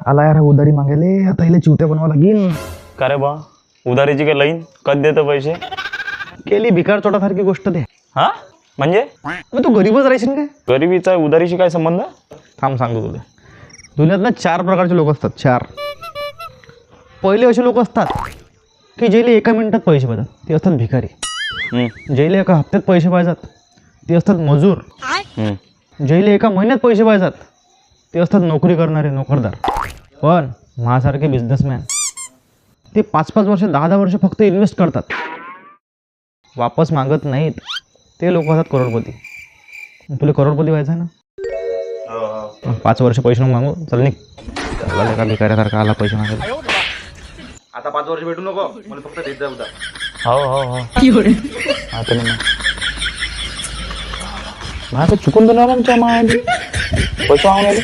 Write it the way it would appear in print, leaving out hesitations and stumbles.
आला यार उधारी मागायले, आता इले चिवत्या बनवा लागेल. का रे बा उधारीची काय लाईन कधी देतं पैसे? केली भिकार चोटासारखी गोष्ट ते. हा म्हणजे मग तू गरीबच राहायशील काय? गरिबीचा उधारीशी काय संबंध? थांब सांगतो तुला. दुनियात ना 4 प्रकारचे लोक असतात. 4. पहिले असे लोक असतात की जेले एका मिनिटात पैसे पाहिजेत, ते असतात भिकारी. जेले एका हप्त्यात पैसे पाहिजेत, ते असतात मजूर. जेले एका महिन्यात पैसे पाहिजेत, ते असतात नोकरी करणारे नोकरदार. पण माझ्यासारखे बिझनेसमॅन ते 5-5 वर्ष 10-10 वर्ष फक्त इन्व्हेस्ट करतात, वापस मागत नाहीत. ते लोक होतात करोडपती. तुला करोडपती व्हायचं आहे ना? 5 वर्ष पैसे नको मागू, चल निघ. चालला का भिकाऱ्यासारखा आला पैसे मागायला. आता 5 वर्ष भेटू नको, मला फक्त देत जा उद्या. हो आता नाही माझं चुकून तर ना आमच्या पैसे मागून आले.